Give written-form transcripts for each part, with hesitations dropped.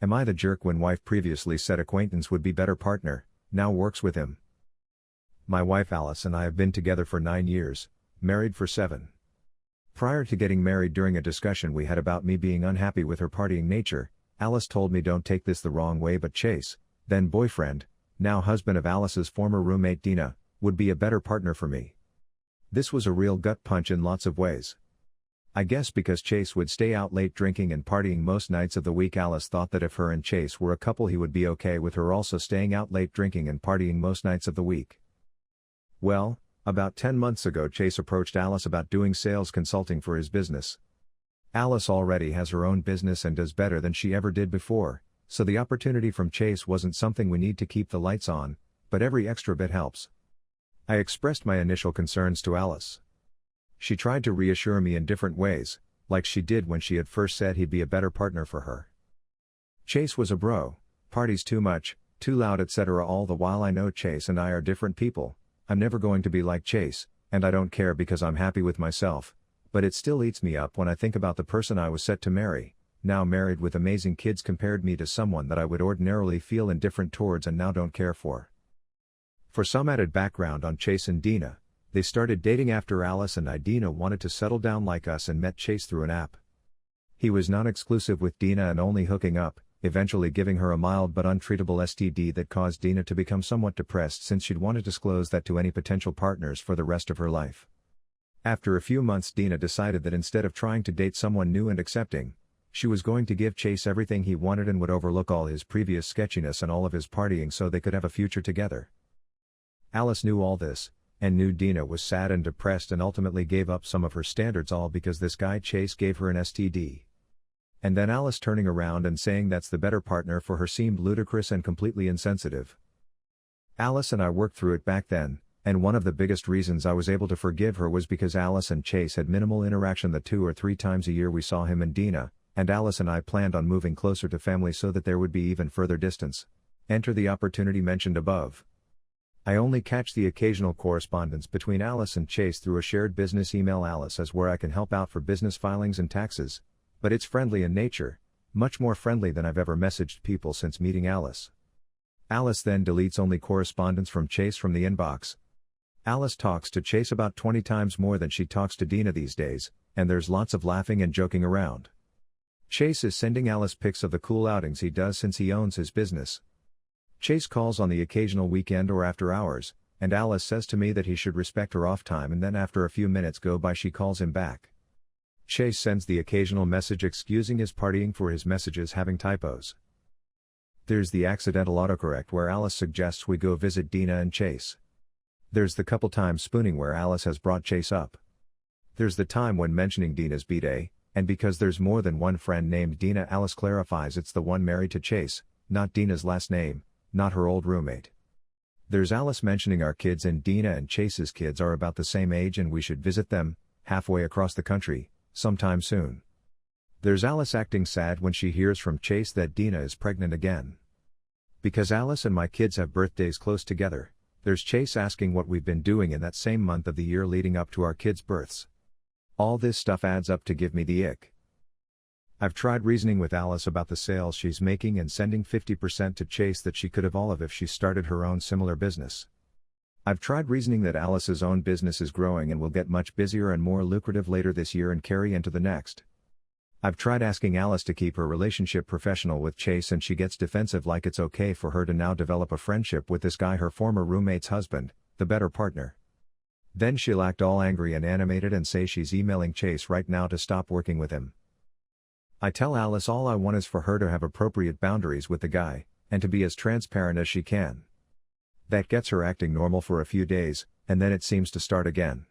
Am I the jerk when wife previously said acquaintance would be better partner, now works with him? My wife Alice and I have been together for 9 years, married for 7. Prior to getting married, during a discussion we had about me being unhappy with her partying nature, Alice told me, "Don't take this the wrong way, but Chase, then boyfriend, now husband of Alice's former roommate Dina, would be a better partner for me." This was a real gut punch in lots of ways. I guess because Chase would stay out late drinking and partying most nights of the week, Alice thought that if her and Chase were a couple, he would be okay with her also staying out late drinking and partying most nights of the week. Well, about 10 months ago Chase approached Alice about doing sales consulting for his business. Alice already has her own business and does better than she ever did before, so the opportunity from Chase wasn't something we need to keep the lights on, but every extra bit helps. I expressed my initial concerns to Alice. She tried to reassure me in different ways, like she did when she had first said he'd be a better partner for her. Chase was a bro, parties too much, too loud, etc. All the while I know Chase and I are different people. I'm never going to be like Chase, and I don't care because I'm happy with myself, but it still eats me up when I think about the person I was set to marry, now married with amazing kids, compared me to someone that I would ordinarily feel indifferent towards and now don't care for. For some added background on Chase and Dina, they started dating after Alice and Dina wanted to settle down like us and met Chase through an app. He was non-exclusive with Dina and only hooking up, eventually giving her a mild but untreatable STD that caused Dina to become somewhat depressed since she'd want to disclose that to any potential partners for the rest of her life. After a few months, Dina decided that instead of trying to date someone new and accepting, she was going to give Chase everything he wanted and would overlook all his previous sketchiness and all of his partying so they could have a future together. Alice knew all this, and knew Dina was sad and depressed, and ultimately gave up some of her standards, all because this guy Chase gave her an STD. And then Alice turning around and saying that's the better partner for her seemed ludicrous and completely insensitive. Alice and I worked through it back then, and one of the biggest reasons I was able to forgive her was because Alice and Chase had minimal interaction the 2 or 3 times a year we saw him and Dina, and Alice and I planned on moving closer to family so that there would be even further distance. Enter the opportunity mentioned above. I only catch the occasional correspondence between Alice and Chase through a shared business email. Alice is where I can help out for business filings and taxes, but it's friendly in nature, much more friendly than I've ever messaged people since meeting Alice. Alice then deletes only correspondence from Chase from the inbox. Alice talks to Chase about 20 times more than she talks to Dina these days, and there's lots of laughing and joking around. Chase is sending Alice pics of the cool outings he does since he owns his business. Chase calls on the occasional weekend or after hours, and Alice says to me that he should respect her off time, and then after a few minutes go by she calls him back. Chase sends the occasional message excusing his partying for his messages having typos. There's the accidental autocorrect where Alice suggests we go visit Dina and Chase. There's the couple times spooning where Alice has brought Chase up. There's the time when mentioning Dina's b-day, and because there's more than one friend named Dina, Alice clarifies it's the one married to Chase, not Dina's last name, not her old roommate. There's Alice mentioning our kids, and Dina and Chase's kids are about the same age and we should visit them, halfway across the country, sometime soon. There's Alice acting sad when she hears from Chase that Dina is pregnant again. Because Alice and my kids have birthdays close together, there's Chase asking what we've been doing in that same month of the year leading up to our kids' births. All this stuff adds up to give me the ick. I've tried reasoning with Alice about the sales she's making and sending 50% to Chase that she could have all of if she started her own similar business. I've tried reasoning that Alice's own business is growing and will get much busier and more lucrative later this year and carry into the next. I've tried asking Alice to keep her relationship professional with Chase, and she gets defensive like it's okay for her to now develop a friendship with this guy, her former roommate's husband, the better partner. Then she'll act all angry and animated and say she's emailing Chase right now to stop working with him. I tell Alice all I want is for her to have appropriate boundaries with the guy, and to be as transparent as she can. That gets her acting normal for a few days, and then it seems to start again.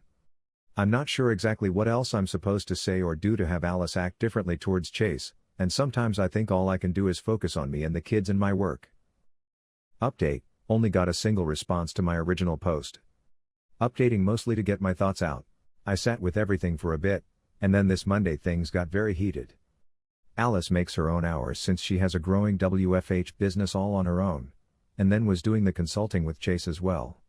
I'm not sure exactly what else I'm supposed to say or do to have Alice act differently towards Chase, and sometimes I think all I can do is focus on me and the kids and my work. Update: only got a single response to my original post. Updating mostly to get my thoughts out. I sat with everything for a bit, and then this Monday things got very heated. Alice makes her own hours since she has a growing WFH business all on her own, and then was doing the consulting with Chase as well.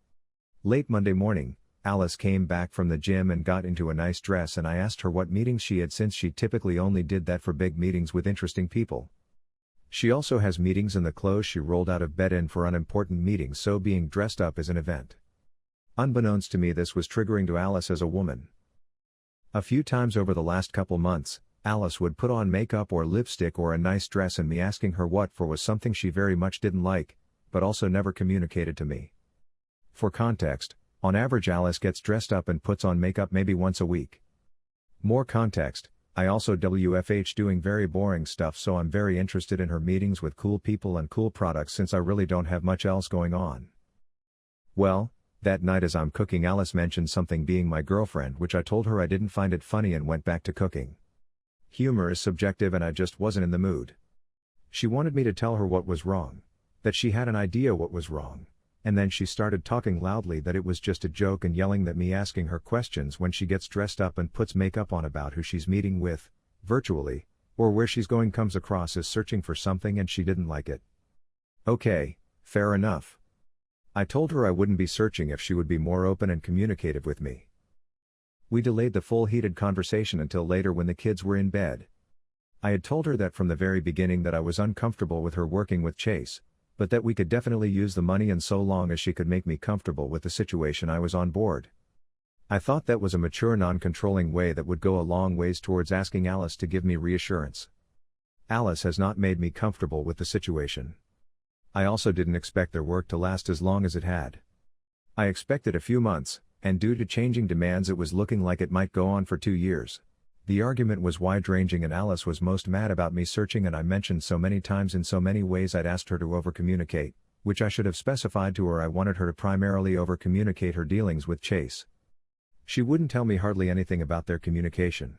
Late Monday morning, Alice came back from the gym and got into a nice dress, and I asked her what meetings she had since she typically only did that for big meetings with interesting people. She also has meetings in the clothes she rolled out of bed in for unimportant meetings, so being dressed up is an event. Unbeknownst to me, this was triggering to Alice as a woman. A few times over the last couple months, Alice would put on makeup or lipstick or a nice dress, and me asking her what for was something she very much didn't like, but also never communicated to me. For context, on average Alice gets dressed up and puts on makeup maybe once a week. More context, I also WFH doing very boring stuff, so I'm very interested in her meetings with cool people and cool products since I really don't have much else going on. Well, that night as I'm cooking, Alice mentioned something being my girlfriend, which I told her I didn't find it funny and went back to cooking. Humor is subjective and I just wasn't in the mood. She wanted me to tell her what was wrong, that she had an idea what was wrong, and then she started talking loudly that it was just a joke and yelling that me asking her questions when she gets dressed up and puts makeup on about who she's meeting with, virtually, or where she's going comes across as searching for something, and she didn't like it. Okay, fair enough. I told her I wouldn't be searching if she would be more open and communicative with me. We delayed the full heated conversation until later when the kids were in bed. I had told her that from the very beginning that I was uncomfortable with her working with Chase, but that we could definitely use the money, and so long as she could make me comfortable with the situation I was on board. I thought that was a mature, non-controlling way that would go a long ways towards asking Alice to give me reassurance. Alice has not made me comfortable with the situation. I also didn't expect their work to last as long as it had. I expected a few months, and due to changing demands it was looking like it might go on for 2 years. The argument was wide-ranging and Alice was most mad about me searching, and I mentioned so many times in so many ways I'd asked her to over-communicate, which I should have specified to her I wanted her to primarily over-communicate her dealings with Chase. She wouldn't tell me hardly anything about their communication.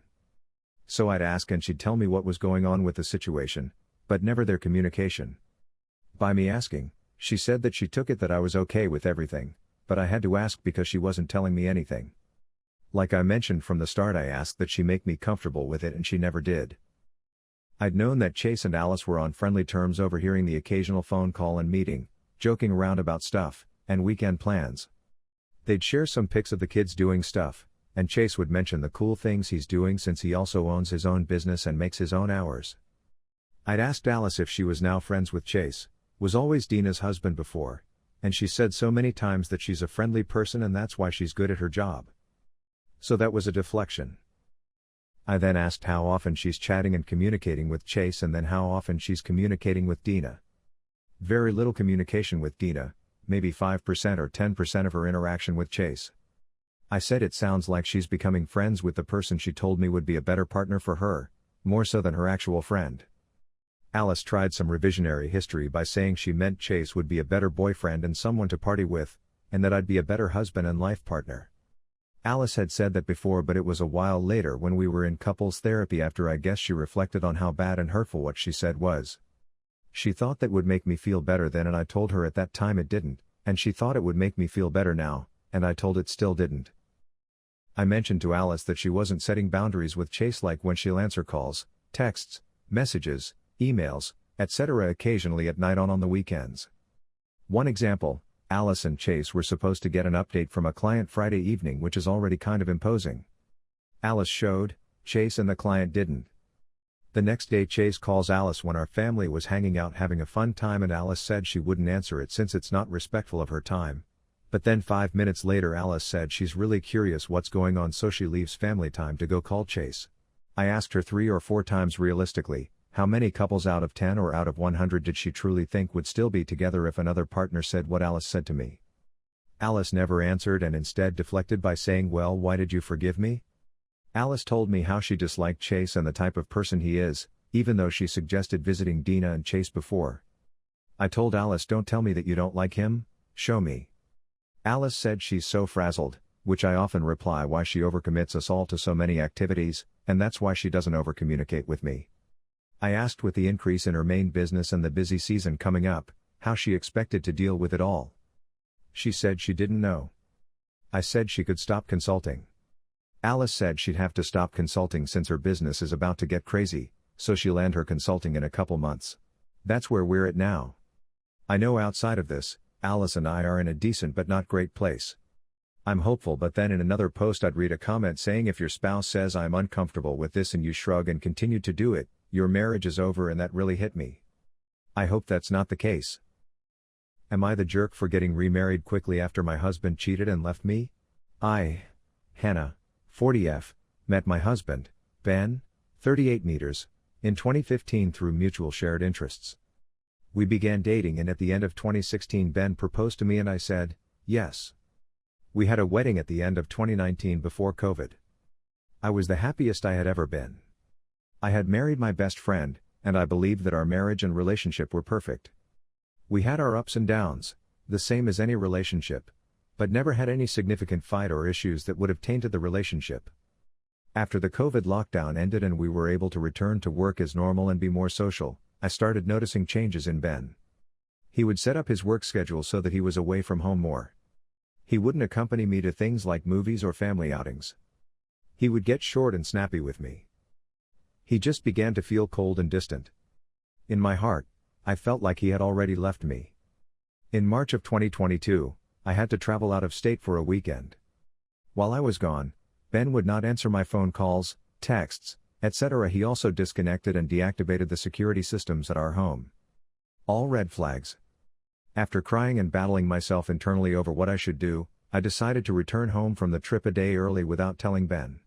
So I'd ask and she'd tell me what was going on with the situation, but never their communication. By me asking, she said that she took it that I was okay with everything, but I had to ask because she wasn't telling me anything. Like I mentioned from the start, I asked that she make me comfortable with it and she never did. I'd known that Chase and Alice were on friendly terms, overhearing the occasional phone call and meeting, joking around about stuff, and weekend plans. They'd share some pics of the kids doing stuff, and Chase would mention the cool things he's doing since he also owns his own business and makes his own hours. I'd asked Alice if she was now friends with Chase, was always Dina's husband before, and she said so many times that she's a friendly person and that's why she's good at her job. So that was a deflection. I then asked how often she's chatting and communicating with Chase, and then how often she's communicating with Dina. Very little communication with Dina, maybe 5% or 10% of her interaction with Chase. I said it sounds like she's becoming friends with the person she told me would be a better partner for her, more so than her actual friend. Alice tried some revisionary history by saying she meant Chase would be a better boyfriend and someone to party with, and that I'd be a better husband and life partner. Alice had said that before, but it was a while later when we were in couples therapy after I guess she reflected on how bad and hurtful what she said was. She thought that would make me feel better then, and I told her at that time it didn't, and she thought it would make me feel better now, and I told it still didn't. I mentioned to Alice that she wasn't setting boundaries with Chase, like when she'll answer calls, texts, messages, emails, etc. occasionally at night on the weekends. One example, Alice and Chase were supposed to get an update from a client Friday evening, which is already kind of imposing. Alice showed, Chase and the client didn't. The next day Chase calls Alice when our family was hanging out having a fun time, and Alice said she wouldn't answer it since it's not respectful of her time. But then 5 minutes later Alice said she's really curious what's going on, so she leaves family time to go call Chase. I asked her 3 or 4 times realistically, how many couples out of 10 or out of 100 did she truly think would still be together if another partner said what Alice said to me? Alice never answered and instead deflected by saying, "Well, why did you forgive me?" Alice told me how she disliked Chase and the type of person he is, even though she suggested visiting Dina and Chase before. I told Alice, "Don't tell me that you don't like him, show me." Alice said she's so frazzled, which I often reply why she overcommits us all to so many activities, and that's why she doesn't overcommunicate with me. I asked, with the increase in her main business and the busy season coming up, how she expected to deal with it all. She said she didn't know. I said she could stop consulting. Alice said she'd have to stop consulting since her business is about to get crazy, so she'll end her consulting in a couple months. That's where we're at now. I know outside of this, Alice and I are in a decent but not great place. I'm hopeful, but then in another post I'd read a comment saying, if your spouse says I'm uncomfortable with this and you shrug and continue to do it, your marriage is over, and that really hit me. I hope that's not the case. Am I the jerk for getting remarried quickly after my husband cheated and left me? I, Hannah, 40F, met my husband, Ben, 38 meters, in 2015 through mutual shared interests. We began dating and at the end of 2016 Ben proposed to me and I said, yes. We had a wedding at the end of 2019 before COVID. I was the happiest I had ever been. I had married my best friend, and I believed that our marriage and relationship were perfect. We had our ups and downs, the same as any relationship, but never had any significant fight or issues that would have tainted the relationship. After the COVID lockdown ended and we were able to return to work as normal and be more social, I started noticing changes in Ben. He would set up his work schedule so that he was away from home more. He wouldn't accompany me to things like movies or family outings. He would get short and snappy with me. He just began to feel cold and distant. In my heart, I felt like he had already left me. In March of 2022, I had to travel out of state for a weekend. While I was gone, Ben would not answer my phone calls, texts, etc. He also disconnected and deactivated the security systems at our home. All red flags. After crying and battling myself internally over what I should do, I decided to return home from the trip a day early without telling Ben.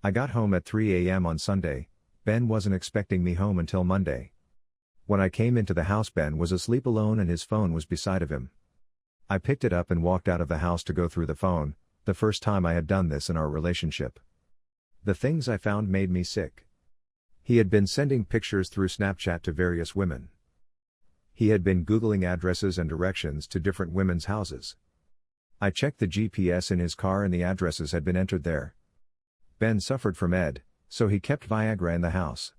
I got home at 3 a.m. on Sunday. Ben wasn't expecting me home until Monday. When I came into the house, Ben was asleep alone and his phone was beside of him. I picked it up and walked out of the house to go through the phone, the first time I had done this in our relationship. The things I found made me sick. He had been sending pictures through Snapchat to various women. He had been Googling addresses and directions to different women's houses. I checked the GPS in his car and the addresses had been entered there. Ben suffered from ED, so he kept Viagra in the house.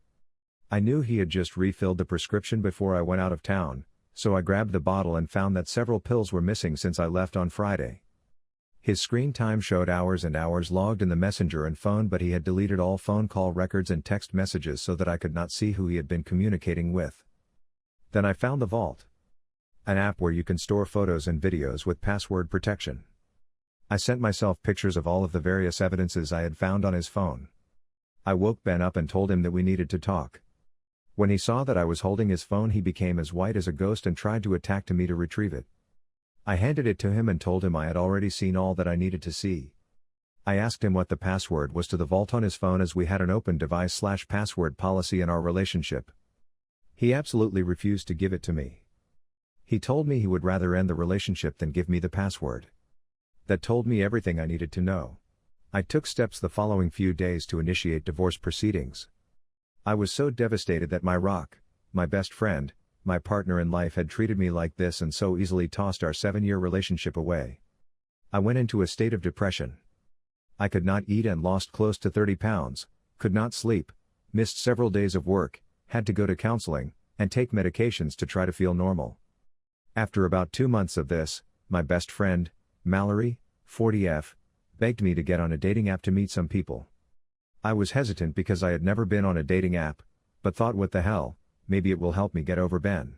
I knew he had just refilled the prescription before I went out of town, so I grabbed the bottle and found that several pills were missing since I left on Friday. His screen time showed hours and hours logged in the messenger and phone, but he had deleted all phone call records and text messages so that I could not see who he had been communicating with. Then I found the Vault, an app where you can store photos and videos with password protection. I sent myself pictures of all of the various evidences I had found on his phone. I woke Ben up and told him that we needed to talk. When he saw that I was holding his phone, he became as white as a ghost and tried to attack me to retrieve it. I handed it to him and told him I had already seen all that I needed to see. I asked him what the password was to the Vault on his phone, as we had an open device/password policy in our relationship. He absolutely refused to give it to me. He told me he would rather end the relationship than give me the password. That told me everything I needed to know. I took steps the following few days to initiate divorce proceedings. I was so devastated that my best friend, my partner in life, had treated me like this and so easily tossed our 7-year relationship away. I went into a state of depression. I could not eat and lost close to 30 pounds, could not sleep, missed several days of work, had to go to counseling, and take medications to try to feel normal. After about 2 months of this, my best friend, Mallory, 40F, begged me to get on a dating app to meet some people. I was hesitant because I had never been on a dating app, but thought, what the hell, maybe it will help me get over Ben.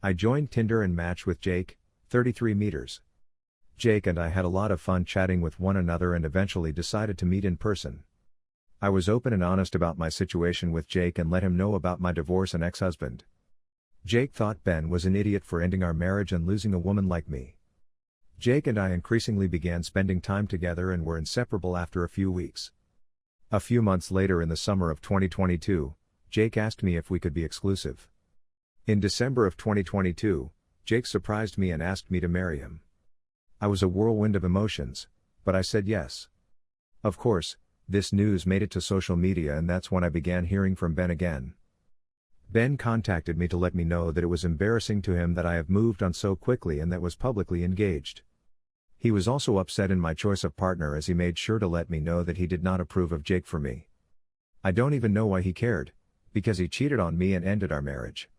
I joined Tinder and matched with Jake, 33 meters. Jake and I had a lot of fun chatting with one another and eventually decided to meet in person. I was open and honest about my situation with Jake and let him know about my divorce and ex-husband. Jake thought Ben was an idiot for ending our marriage and losing a woman like me. Jake and I increasingly began spending time together and were inseparable after a few weeks. A few months later, in the summer of 2022, Jake asked me if we could be exclusive. In December of 2022, Jake surprised me and asked me to marry him. I was a whirlwind of emotions, but I said yes. Of course, this news made it to social media, and that's when I began hearing from Ben again. Ben contacted me to let me know that it was embarrassing to him that I have moved on so quickly and that was publicly engaged. He was also upset in my choice of partner, as he made sure to let me know that he did not approve of Jake for me. I don't even know why he cared, because he cheated on me and ended our marriage.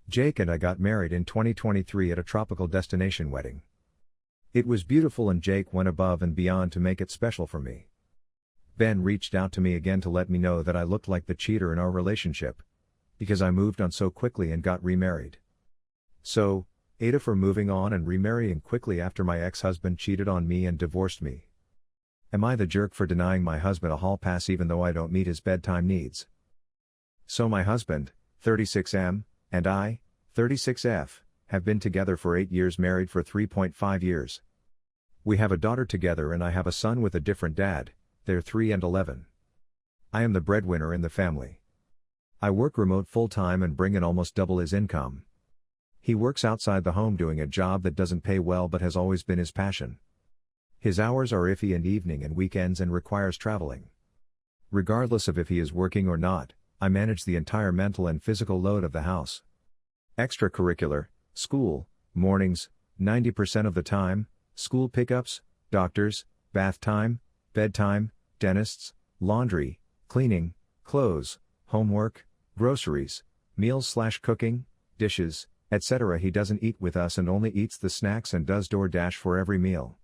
Jake and I got married in 2023 at a tropical destination wedding. It was beautiful and Jake went above and beyond to make it special for me. Ben reached out to me again to let me know that I looked like the cheater in our relationship, because I moved on so quickly and got remarried. So, Ada for moving on and remarrying quickly after my ex-husband cheated on me and divorced me. Am I the jerk for denying my husband a hall pass even though I don't meet his bedtime needs? So my husband, 36M, and I, 36F, have been together for 8 years, married for 3.5 years. We have a daughter together and I have a son with a different dad, they're 3 and 11. I am the breadwinner in the family. I work remote full-time and bring in almost double his income. He works outside the home doing a job that doesn't pay well but has always been his passion. His hours are iffy and evening and weekends and requires traveling. Regardless of if he is working or not, I manage the entire mental and physical load of the house. Extracurricular, school, mornings, 90% of the time, school pickups, doctors, bath time, bedtime, dentists, laundry, cleaning, clothes, homework, groceries, meals/cooking, dishes, etc. He doesn't eat with us and only eats the snacks and does DoorDash for every meal.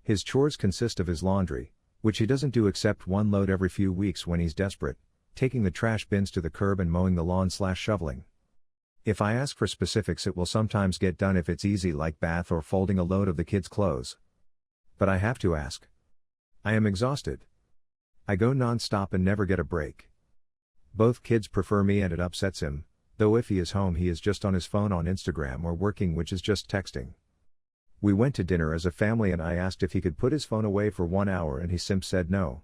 His chores consist of his laundry, which he doesn't do except one load every few weeks when he's desperate, taking the trash bins to the curb and mowing the lawn/shoveling. If I ask for specifics, it will sometimes get done if it's easy, like bath or folding a load of the kids' clothes. But I have to ask. I am exhausted. I go non-stop and never get a break. Both kids prefer me and it upsets him, though if he is home he is just on his phone on Instagram or working, which is just texting. We went to dinner as a family and I asked if he could put his phone away for 1 hour and he said no.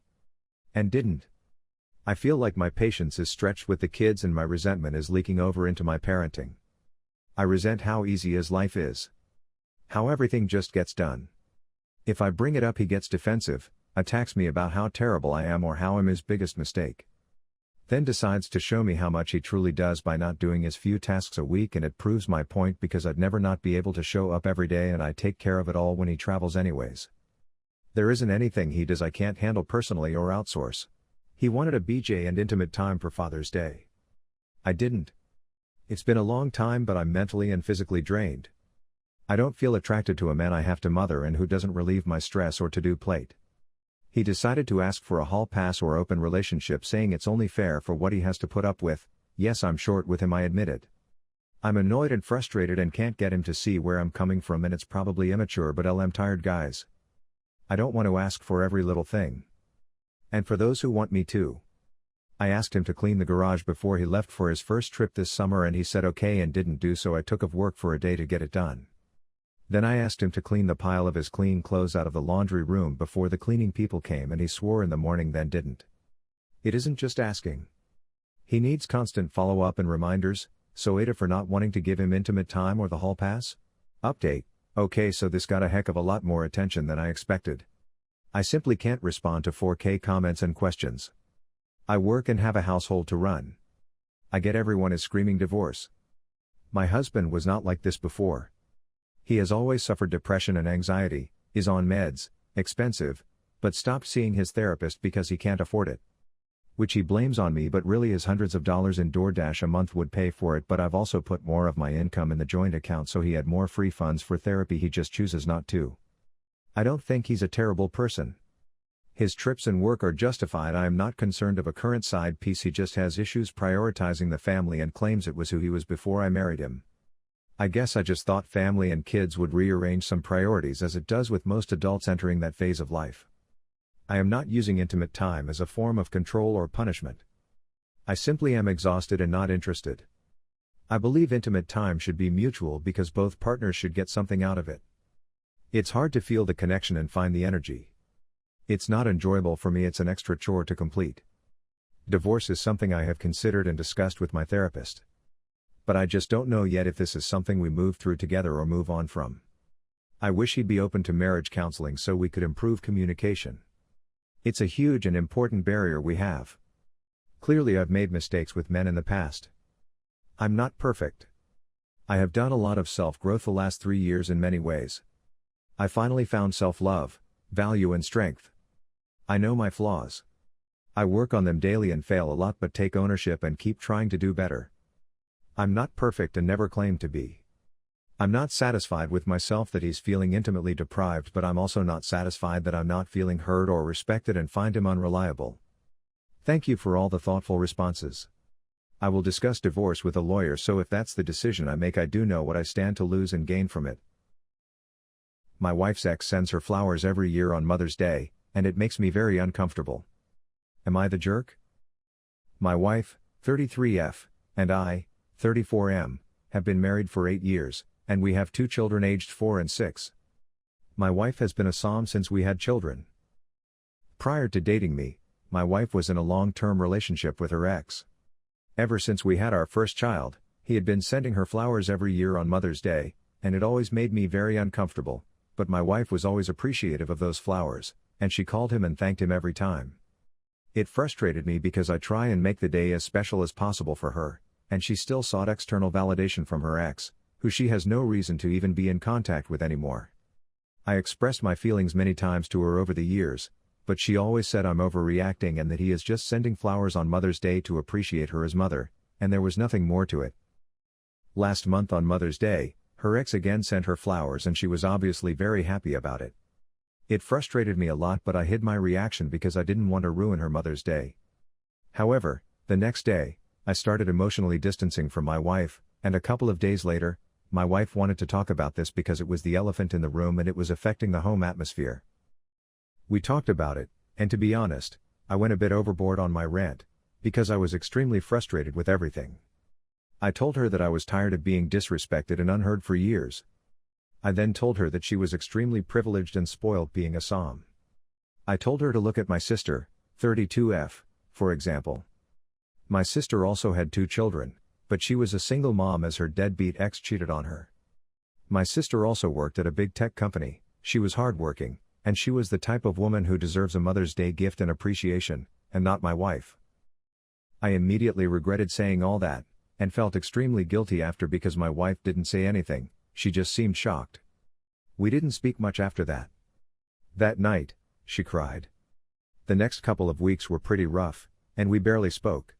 And didn't. I feel like my patience is stretched with the kids and my resentment is leaking over into my parenting. I resent how easy his life is. How everything just gets done. If I bring it up he gets defensive, attacks me about how terrible I am or how I'm his biggest mistake. Then decides to show me how much he truly does by not doing his few tasks a week, and it proves my point because I'd never not be able to show up every day and I take care of it all when he travels anyways. There isn't anything he does I can't handle personally or outsource. He wanted a BJ and intimate time for Father's Day. I didn't. It's been a long time but I'm mentally and physically drained. I don't feel attracted to a man I have to mother and who doesn't relieve my stress or to-do plate. He decided to ask for a hall pass or open relationship, saying it's only fair for what he has to put up with. Yes, I'm short with him, I admitted. I'm annoyed and frustrated and can't get him to see where I'm coming from, and it's probably immature but I'm tired, guys. I don't want to ask for every little thing. And for those who want me to. I asked him to clean the garage before he left for his first trip this summer and he said okay and didn't do so. I took off work for a day to get it done. Then I asked him to clean the pile of his clean clothes out of the laundry room before the cleaning people came and he swore in the morning, then didn't. It isn't just asking. He needs constant follow-up and reminders, so Ada for not wanting to give him intimate time or the hall pass? Update: okay, so this got a heck of a lot more attention than I expected. I simply can't respond to 4K comments and questions. I work and have a household to run. I get everyone is screaming divorce. My husband was not like this before. He has always suffered depression and anxiety, is on meds, expensive, but stopped seeing his therapist because he can't afford it. Which he blames on me, but really his hundreds of dollars in DoorDash a month would pay for it, but I've also put more of my income in the joint account so he had more free funds for therapy, he just chooses not to. I don't think he's a terrible person. His trips and work are justified. I am not concerned of a current side piece, he just has issues prioritizing the family and claims it was who he was before I married him. I guess I just thought family and kids would rearrange some priorities, as it does with most adults entering that phase of life. I am not using intimate time as a form of control or punishment. I simply am exhausted and not interested. I believe intimate time should be mutual because both partners should get something out of it. It's hard to feel the connection and find the energy. It's not enjoyable for me, it's an extra chore to complete. Divorce is something I have considered and discussed with my therapist. But I just don't know yet if this is something we move through together or move on from. I wish he'd be open to marriage counseling so we could improve communication. It's a huge and important barrier we have. Clearly I've made mistakes with men in the past. I'm not perfect. I have done a lot of self-growth the last 3 years in many ways. I finally found self-love, value and strength. I know my flaws. I work on them daily and fail a lot, but take ownership and keep trying to do better. I'm not perfect and never claim to be. I'm not satisfied with myself that he's feeling intimately deprived, but I'm also not satisfied that I'm not feeling heard or respected and find him unreliable. Thank you for all the thoughtful responses. I will discuss divorce with a lawyer, so if that's the decision I make, I do know what I stand to lose and gain from it. My wife's ex sends her flowers every year on Mother's Day, and it makes me very uncomfortable. Am I the jerk? My wife, 33F, and I, 34M, have been married for 8 years, and we have 2 children aged 4 and 6. My wife has been a Psalm since we had children. Prior to dating me, my wife was in a long-term relationship with her ex. Ever since we had our first child, he had been sending her flowers every year on Mother's Day, and it always made me very uncomfortable, but my wife was always appreciative of those flowers, and she called him and thanked him every time. It frustrated me because I try and make the day as special as possible for her, and she still sought external validation from her ex, who she has no reason to even be in contact with anymore. I expressed my feelings many times to her over the years, but she always said I'm overreacting and that he is just sending flowers on Mother's Day to appreciate her as mother, and there was nothing more to it. Last month on Mother's Day, her ex again sent her flowers and she was obviously very happy about it. It frustrated me a lot, but I hid my reaction because I didn't want to ruin her Mother's Day. However, the next day, I started emotionally distancing from my wife, and a couple of days later, my wife wanted to talk about this because it was the elephant in the room and it was affecting the home atmosphere. We talked about it, and to be honest, I went a bit overboard on my rant, because I was extremely frustrated with everything. I told her that I was tired of being disrespected and unheard for years. I then told her that she was extremely privileged and spoiled being a Psalm. I told her to look at my sister, 32F, for example. My sister also had 2 children, but she was a single mom as her deadbeat ex cheated on her. My sister also worked at a big tech company, she was hardworking, and she was the type of woman who deserves a Mother's Day gift and appreciation, and not my wife. I immediately regretted saying all that, and felt extremely guilty after because my wife didn't say anything, she just seemed shocked. We didn't speak much after that. That night, she cried. The next couple of weeks were pretty rough, and we barely spoke.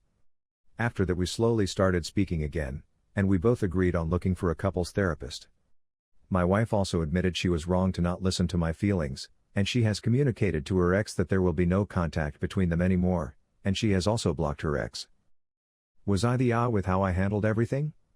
After that we slowly started speaking again, and we both agreed on looking for a couples therapist. My wife also admitted she was wrong to not listen to my feelings, and she has communicated to her ex that there will be no contact between them anymore, and she has also blocked her ex. Was I the with how I handled everything?